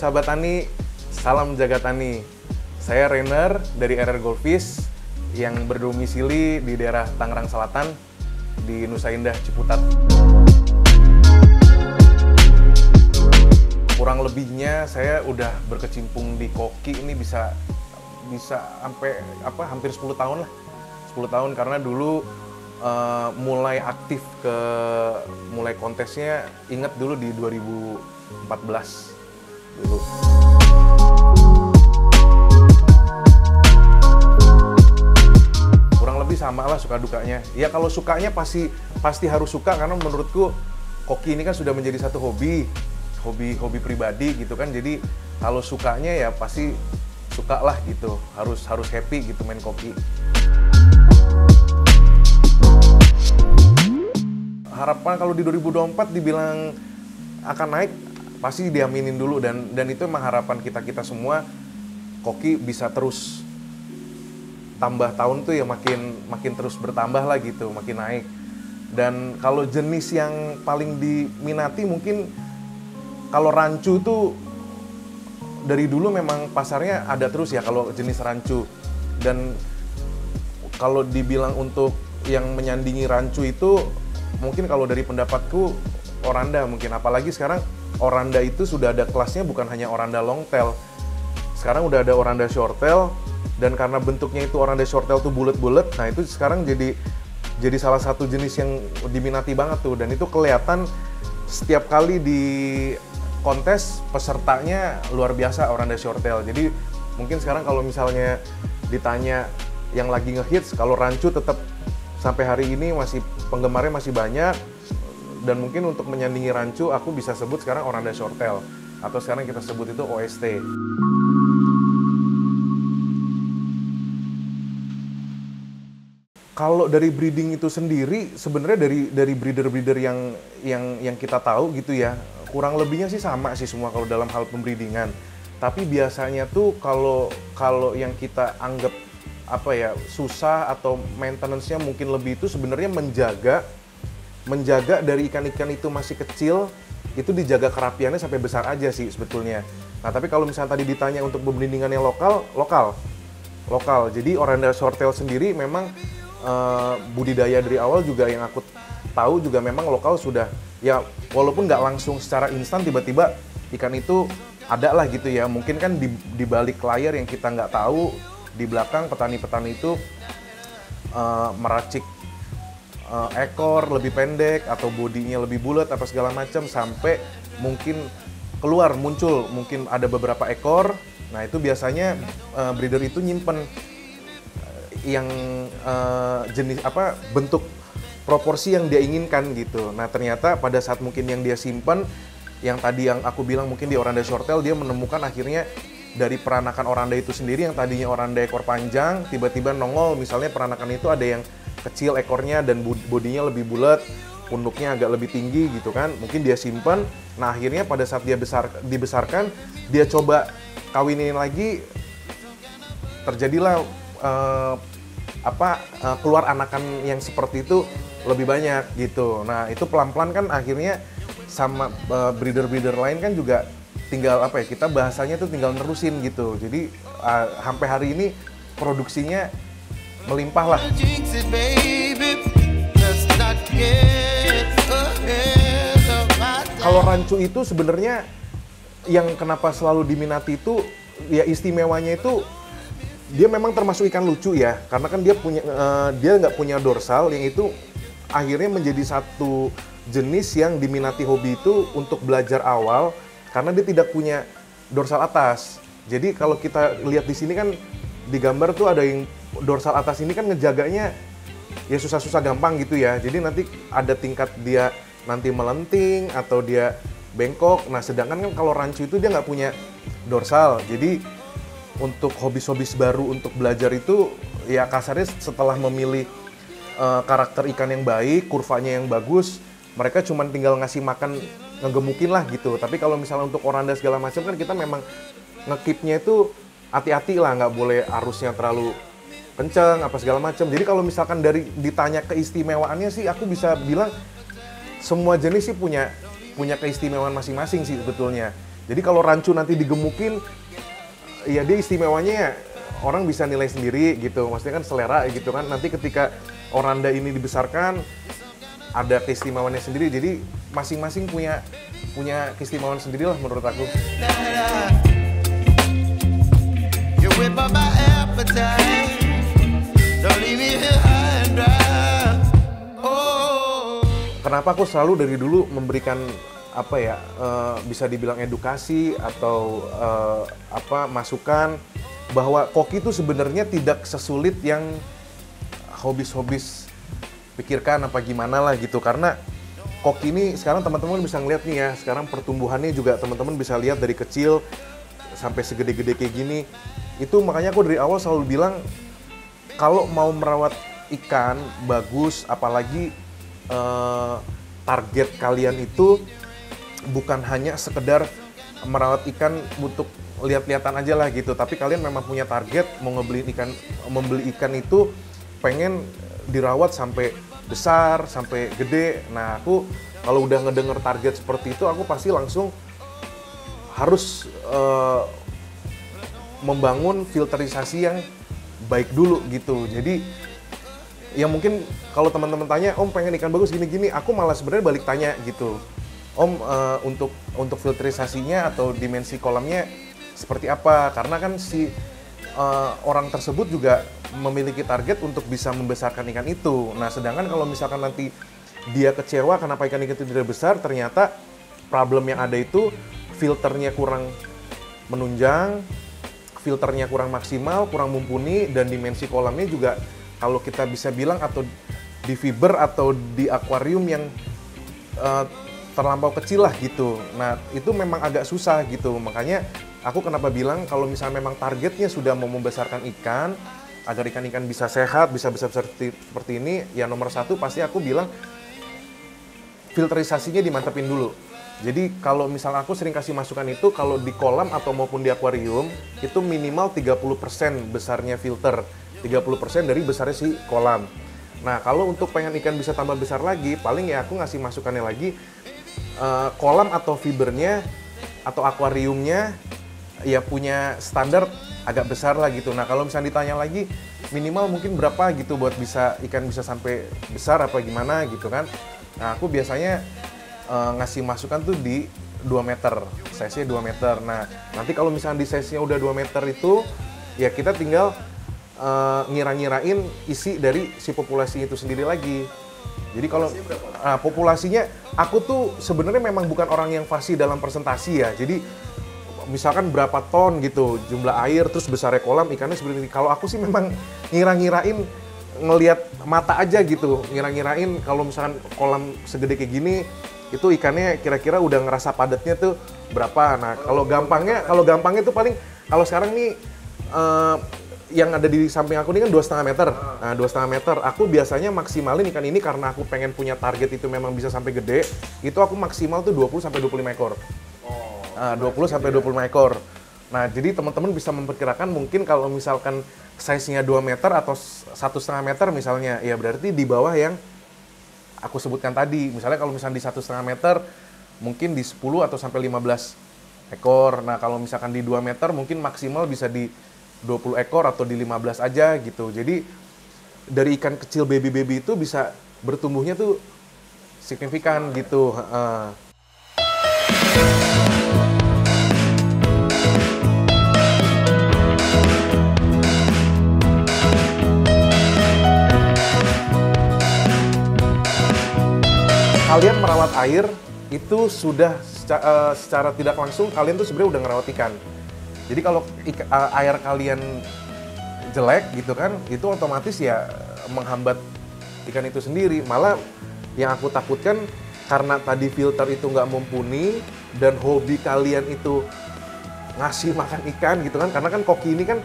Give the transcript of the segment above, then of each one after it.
sahabat tani, salam jaga tani. Saya Rainer dari RR Goldfish yang berdomisili di daerah Tangerang Selatan di Nusa Indah, Ciputat. Kurang lebihnya saya udah berkecimpung di koki ini bisa sampai hampir 10 tahun lah. 10 tahun karena dulu mulai aktif mulai kontesnya, ingat dulu di 2014 dulu. Kurang lebih sama lah suka dukanya. Ya kalau sukanya pasti harus suka karena menurutku koki ini kan sudah menjadi satu hobi pribadi gitu kan. Jadi kalau sukanya ya pasti suka lah gitu. Harus happy gitu main koki. Harapan kalau di 2024 dibilang akan naik, pasti diaminin dulu dan itu emang harapan kita semua. Koki bisa terus tambah tahun tuh ya makin terus bertambah lah gitu, makin naik. Dan kalau jenis yang paling diminati mungkin kalau rancu tuh dari dulu memang pasarnya ada terus ya kalau jenis rancu. Dan kalau dibilang untuk yang menyandingi rancu itu mungkin kalau dari pendapatku oranda mungkin, apalagi sekarang oranda itu sudah ada kelasnya, bukan hanya oranda long tail. Sekarang udah ada oranda short tail, dan karena bentuknya itu oranda short tail tuh bulet-bulet, nah itu sekarang jadi salah satu jenis yang diminati banget tuh, dan itu kelihatan setiap kali di kontes pesertanya luar biasa oranda short tail. Jadi mungkin sekarang kalau misalnya ditanya yang lagi ngehits, kalau rancu tetap sampai hari ini masih penggemarnya masih banyak, dan mungkin untuk menyandingi rancu aku bisa sebut sekarang oranda short tail atau sekarang kita sebut itu OST. Kalau dari breeding itu sendiri sebenarnya dari breeder-breeder yang kita tahu gitu ya, kurang lebihnya sih sama sih semua kalau dalam hal pembreedingan. Tapi biasanya tuh kalau yang kita anggap susah atau maintenance-nya mungkin lebih itu sebenarnya menjaga dari ikan-ikan itu masih kecil, itu dijaga kerapiannya sampai besar aja sih sebetulnya. Nah tapi kalau misalnya tadi ditanya untuk pembreedingan yang lokal. Jadi oranda short tail sendiri memang budidaya dari awal juga yang aku tahu juga memang lokal sudah ya, walaupun nggak langsung secara instan tiba-tiba ikan itu ada lah gitu ya. Mungkin kan di balik layar yang kita nggak tahu, di belakang petani-petani itu meracik ekor lebih pendek atau bodinya lebih bulat apa segala macam sampai mungkin muncul mungkin ada beberapa ekor. Nah itu biasanya breeder itu nyimpen yang jenis bentuk proporsi yang dia inginkan gitu. Nah ternyata pada saat mungkin yang dia simpan, yang tadi yang aku bilang mungkin di oranda short tail, dia menemukan akhirnya dari peranakan oranda itu sendiri yang tadinya oranda ekor panjang, tiba-tiba nongol misalnya peranakan itu ada yang kecil ekornya dan bodinya lebih bulat, punduknya agak lebih tinggi gitu kan. Mungkin dia simpan, nah akhirnya pada saat dia dibesarkan, dia coba kawinin lagi, terjadilah keluar anakan yang seperti itu lebih banyak gitu. Nah itu pelan-pelan kan akhirnya sama breeder-breeder lain kan juga tinggal kita bahasanya tuh tinggal nerusin gitu. Jadi sampai hari ini produksinya melimpah lah. Kalau rancu itu sebenarnya yang kenapa selalu diminati itu ya istimewanya itu dia memang termasuk ikan lucu ya, karena kan dia nggak punya dorsal, yang itu akhirnya menjadi satu jenis yang diminati hobi itu untuk belajar awal karena dia tidak punya dorsal atas. Jadi kalau kita lihat di sini kan di gambar tuh ada yang dorsal atas ini kan ngejaganya ya susah-susah gampang gitu ya. Jadi nanti ada tingkat dia nanti melenting atau dia bengkok. Nah sedangkan kan kalau rancu itu dia nggak punya dorsal. Jadi untuk hobis-hobis baru untuk belajar itu ya kasarnya setelah memilih karakter ikan yang baik, kurvanya yang bagus, mereka cuma tinggal ngasih makan, ngegemukin lah gitu. Tapi kalau misalnya untuk oranda segala macam kan kita memang ngekipnya itu hati-hati lah, nggak boleh arusnya terlalu kenceng apa segala macam. Jadi kalau misalkan dari ditanya keistimewaannya sih aku bisa bilang semua jenis sih punya keistimewaan masing-masing sih sebetulnya. Jadi kalau rancu nanti digemukin, ya dia istimewanya ya orang bisa nilai sendiri gitu. Maksudnya kan selera gitu kan. Nanti ketika oranda ini dibesarkan, ada keistimewaannya sendiri. Jadi masing-masing punya keistimewaan sendiri lah menurut aku. Kenapa aku selalu dari dulu memberikan apa ya, bisa dibilang edukasi atau masukan bahwa koki itu sebenarnya tidak sesulit yang hobis pikirkan apa gimana lah gitu. Karena koki ini sekarang teman-teman bisa ngeliat nih ya, sekarang pertumbuhannya juga teman-teman bisa lihat dari kecil sampai segede-gede kayak gini. Itu makanya aku dari awal selalu bilang kalau mau merawat ikan bagus, apalagi target kalian itu bukan hanya sekedar merawat ikan untuk lihat-lihatan aja lah gitu, tapi kalian memang punya target mau membeli ikan itu pengen dirawat sampai besar, sampai gede. Nah, aku kalau udah ngedenger target seperti itu, aku pasti langsung harus membangun filterisasi yang baik dulu gitu. Jadi ya mungkin kalau teman-teman tanya, Om pengen ikan bagus gini-gini, aku malah sebenarnya balik tanya gitu, Om untuk filterisasinya atau dimensi kolamnya seperti apa? Karena kan si orang tersebut juga memiliki target untuk bisa membesarkan ikan itu. Nah, sedangkan kalau misalkan nanti dia kecewa kenapa ikan itu tidak besar, ternyata problem yang ada itu filternya kurang menunjang, filternya kurang maksimal, kurang mumpuni, dan dimensi kolamnya juga kalau kita bisa bilang atau di fiber atau di akuarium yang terlampau kecil lah gitu. Nah, itu memang agak susah gitu. Makanya aku kenapa bilang kalau misalnya memang targetnya sudah mau membesarkan ikan, agar ikan-ikan bisa sehat, bisa besar seperti ini, ya nomor satu pasti aku bilang filterisasinya dimantepin dulu. Jadi kalau misalnya aku sering kasih masukan itu, kalau di kolam atau maupun di akuarium, itu minimal 30% besarnya filter, 30% dari besarnya si kolam. Nah, kalau untuk pengen ikan bisa tambah besar lagi, paling ya aku ngasih masukannya lagi, kolam atau fibernya atau akuariumnya ya punya standar agak besar lah gitu. Nah, kalau misalnya ditanya lagi minimal mungkin berapa gitu buat bisa ikan bisa sampai besar apa gimana gitu kan. Nah, aku biasanya ngasih masukan tuh di 2 meter, size-nya 2 meter. Nah, nanti kalau misalnya di size-nya udah 2 meter itu ya kita tinggal ngira-ngirain isi dari si populasi itu sendiri lagi. Jadi kalau populasinya, aku tuh sebenarnya memang bukan orang yang fasih dalam presentasi ya. Jadi misalkan berapa ton gitu jumlah air, terus besarnya kolam ikannya seperti ini. Kalau aku sih memang ngira-ngirain, ngelihat mata aja gitu, ngira-ngirain kalau misalkan kolam segede kayak gini itu ikannya kira-kira udah ngerasa padatnya tuh berapa. Nah, kalau gampangnya tuh paling kalau sekarang nih yang ada di samping aku ini kan 2,5 meter. Nah, 2,5 meter. Aku biasanya maksimalin ikan ini karena aku pengen punya target itu memang bisa sampai gede. Itu aku maksimal tuh 20 sampai 25 ekor. 20 sampai 25 ekor. Nah, jadi teman-teman bisa memperkirakan mungkin kalau misalkan size-nya 2 meter atau 1,5 meter misalnya, ya berarti di bawah yang aku sebutkan tadi. Misalnya kalau misalnya di 1,5 meter, mungkin di 10 atau sampai 15 ekor. Nah, kalau misalkan di 2 meter mungkin maksimal bisa di 20 ekor atau di 15 aja gitu. Jadi dari ikan kecil baby-baby itu bisa bertumbuhnya tuh signifikan gitu. Kalian merawat air itu sudah secara tidak langsung kalian tuh sebenarnya udah ngerawat ikan. Jadi kalau air kalian jelek gitu kan, itu otomatis ya menghambat ikan itu sendiri. Malah yang aku takutkan karena tadi filter itu nggak mumpuni dan hobi kalian itu ngasih makan ikan gitu kan. Karena kan koki ini kan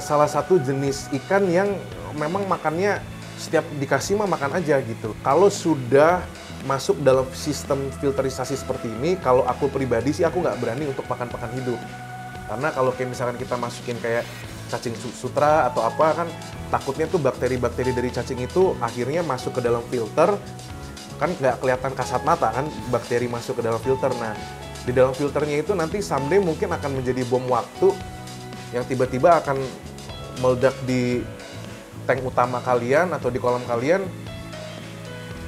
salah satu jenis ikan yang memang makannya setiap dikasih mah makan aja gitu. Kalau sudah masuk dalam sistem filterisasi seperti ini, kalau aku pribadi sih aku nggak berani untuk makan hidup. Karena kalau kayak misalkan kita masukin kayak cacing sutra atau apa kan, takutnya tuh bakteri-bakteri dari cacing itu akhirnya masuk ke dalam filter, kan nggak kelihatan kasat mata kan bakteri masuk ke dalam filter. Nah, di dalam filternya itu nanti someday mungkin akan menjadi bom waktu yang tiba-tiba akan meledak di tank utama kalian atau di kolam kalian.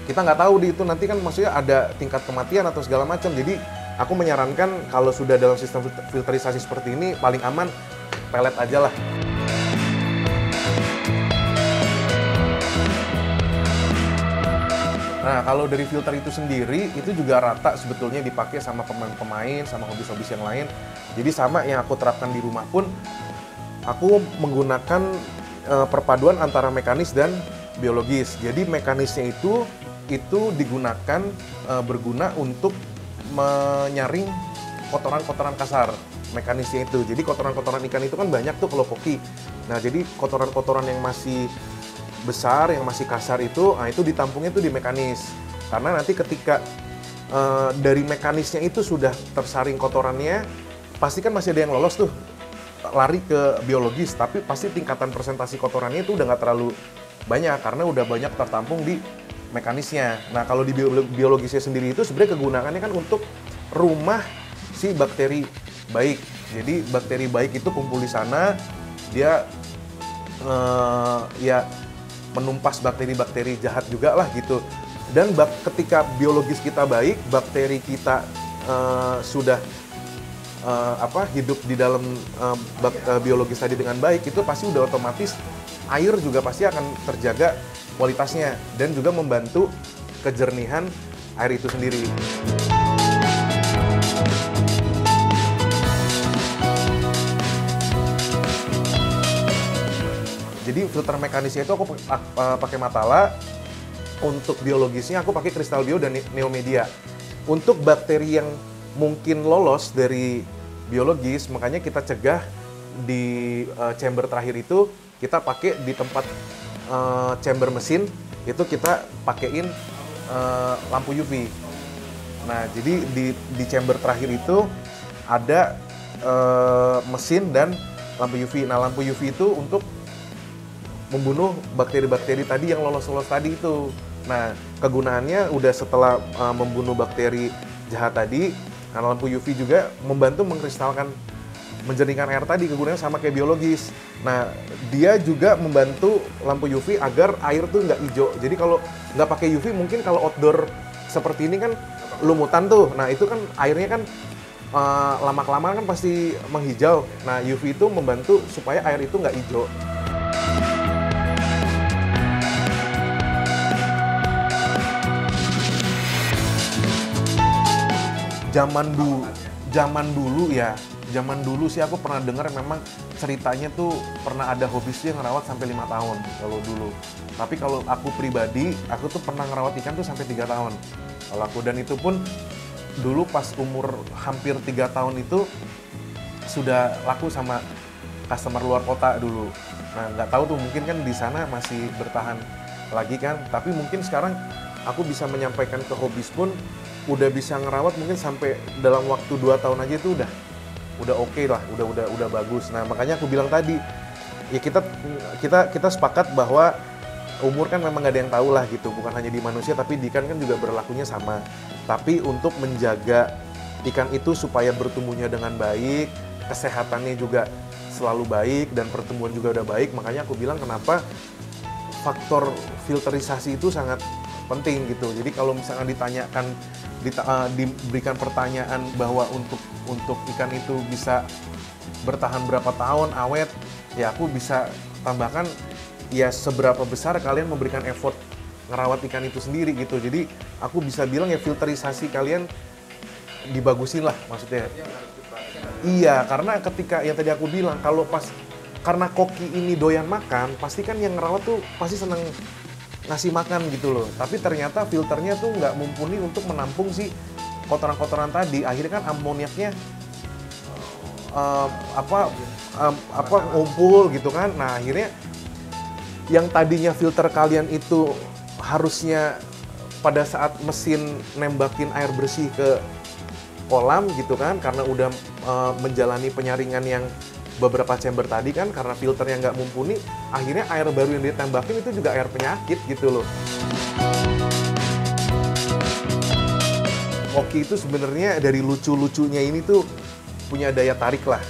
Kita nggak tahu di itu nanti kan maksudnya ada tingkat kematian atau segala macam. Jadi aku menyarankan kalau sudah dalam sistem filterisasi seperti ini paling aman pelet aja lah. Nah, kalau dari filter itu sendiri, itu juga rata sebetulnya dipakai sama pemain-pemain, sama hobis-hobis yang lain. Jadi sama yang aku terapkan di rumah pun, aku menggunakan perpaduan antara mekanis dan biologis. Jadi mekanisnya itu digunakan, berguna untuk menyaring kotoran-kotoran kasar. Mekanisnya itu. Jadi kotoran-kotoran ikan itu kan banyak tuh kalau koki. Nah, jadi kotoran-kotoran yang masih besar, yang masih kasar itu, nah itu ditampungnya tuh di mekanis. Karena nanti ketika dari mekanisnya itu sudah tersaring kotorannya, pasti kan masih ada yang lolos tuh lari ke biologis, tapi pasti tingkatan presentasi kotorannya itu udah nggak terlalu banyak karena udah banyak tertampung di mekanisnya. Nah, kalau di biologisnya sendiri itu sebenarnya kegunaannya kan untuk rumah si bakteri baik. Jadi bakteri baik itu kumpul di sana, dia ya menumpas bakteri-bakteri jahat juga lah gitu. Dan ketika biologis kita baik, bakteri kita sudah hidup di dalam biologis tadi dengan baik, itu pasti udah otomatis air juga pasti akan terjaga kualitasnya dan juga membantu kejernihan air itu sendiri. Jadi filter mekanisnya itu aku pakai Matala, untuk biologisnya aku pakai Crystal Bio dan Neomedia. Untuk bakteri yang mungkin lolos dari biologis, makanya kita cegah di chamber terakhir itu kita pakai di tempat chamber mesin itu kita pakein lampu UV. Nah, jadi di chamber terakhir itu ada mesin dan lampu UV. Nah, lampu UV itu untuk membunuh bakteri-bakteri tadi yang lolos-lolos tadi itu. Nah, kegunaannya udah setelah membunuh bakteri jahat tadi, nah lampu UV juga membantu mengkristalkan, menjernihkan air tadi, kegunaannya sama kayak biologis. Nah, dia juga membantu lampu UV agar air tuh nggak hijau. Jadi kalau nggak pakai UV, mungkin kalau outdoor seperti ini kan lumutan tuh. Nah, itu kan airnya kan lama-kelamaan kan pasti menghijau. Nah, UV itu membantu supaya air itu nggak hijau. Zaman dulu sih aku pernah dengar memang ceritanya tuh pernah ada hobis yang ngerawat sampai 5 tahun kalau dulu. Tapi kalau aku pribadi, aku tuh pernah ngerawat ikan tuh sampai 3 tahun. Kalau aku, dan itu pun dulu pas umur hampir 3 tahun itu sudah laku sama customer luar kota dulu. Nah, nggak tahu tuh, mungkin kan di sana masih bertahan lagi kan. Tapi mungkin sekarang aku bisa menyampaikan ke hobis pun udah bisa ngerawat mungkin sampai dalam waktu 2 tahun aja itu udah oke lah, udah bagus. Nah, makanya aku bilang tadi, ya kita sepakat bahwa umur kan memang nggak ada yang tahu lah gitu, bukan hanya di manusia tapi di ikan kan juga berlakunya sama. Tapi untuk menjaga ikan itu supaya bertumbuhnya dengan baik, kesehatannya juga selalu baik dan pertumbuhan juga udah baik, makanya aku bilang kenapa faktor filterisasi itu sangat penting gitu. Jadi kalau misalnya diberikan pertanyaan bahwa untuk ikan itu bisa bertahan berapa tahun awet, ya aku bisa tambahkan ya seberapa besar kalian memberikan effort ngerawat ikan itu sendiri gitu. Jadi aku bisa bilang ya filterisasi kalian dibagusin lah maksudnya. Iya, karena ketika yang tadi aku bilang kalau karena koki ini doyan makan, pasti kan yang ngerawat tuh pasti seneng ngasih makan gitu loh. Tapi ternyata filternya tuh nggak mumpuni untuk menampung si kotoran-kotoran tadi. Akhirnya kan amoniaknya ngumpul gitu kan. Nah, akhirnya yang tadinya filter kalian itu harusnya pada saat mesin nembakin air bersih ke kolam gitu kan, karena udah menjalani penyaringan yang beberapa chamber tadi kan, karena filternya nggak mumpuni, akhirnya air baru yang ditembakin itu juga air penyakit gitu loh. Koki itu sebenarnya dari lucu-lucunya ini tuh punya daya tarik lah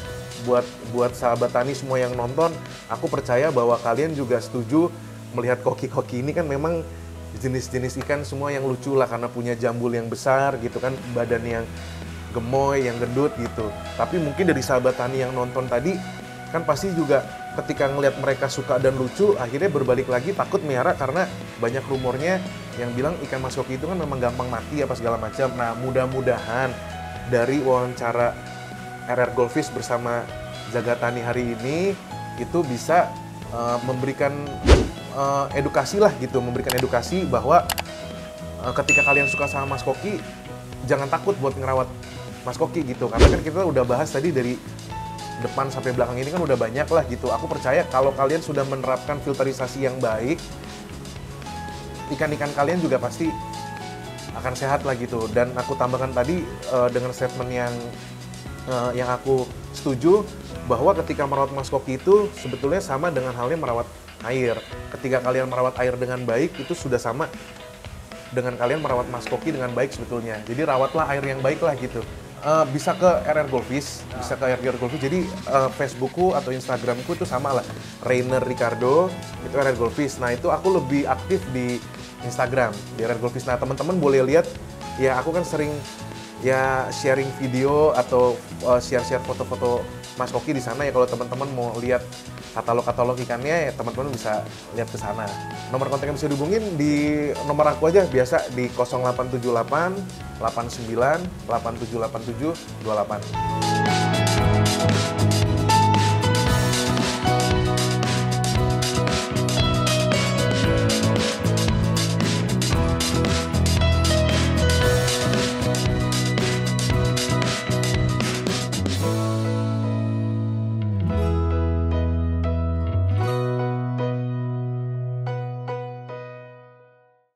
buat sahabat tani semua yang nonton. Aku percaya bahwa kalian juga setuju melihat koki-koki ini kan memang jenis-jenis ikan semua yang lucu lah karena punya jambul yang besar gitu kan, badan yang gemoy, yang gendut gitu. Tapi mungkin dari sahabat tani yang nonton tadi kan pasti juga ketika ngelihat mereka suka dan lucu, akhirnya berbalik lagi takut melihara karena banyak rumornya yang bilang ikan mas koki itu kan memang gampang mati apa segala macam. Nah, mudah-mudahan dari wawancara RR Goldfish bersama Jagatani hari ini itu bisa memberikan edukasi lah gitu, memberikan edukasi bahwa ketika kalian suka sama Mas Koki, jangan takut buat ngerawat Mas Koki gitu. Karena kan kita udah bahas tadi dari depan sampai belakang ini kan udah banyak lah gitu. Aku percaya kalau kalian sudah menerapkan filterisasi yang baik, ikan-ikan kalian juga pasti akan sehat lah gitu. Dan aku tambahkan tadi dengan statement yang aku setuju bahwa ketika merawat Mas Koki itu sebetulnya sama dengan halnya merawat air. Ketika kalian merawat air dengan baik itu sudah sama dengan kalian merawat Mas Koki dengan baik sebetulnya. Jadi rawatlah air yang baik lah gitu. Bisa ke RR Goldfish, bisa ke RR Goldfish. Jadi Facebookku atau Instagramku itu sama lah, Rainer Ricardo, itu RR Goldfish. Nah itu aku lebih aktif di Instagram, di RR Goldfish. Nah teman-teman boleh lihat, ya aku kan sering ya sharing video atau share-share foto-foto Mas Koki di sana ya. Kalau teman-teman mau lihat katalog-katalog ikannya ya teman-teman bisa lihat ke sana. Nomor kontak yang bisa dihubungin di nomor aku aja biasa di 0878 89 8787 28.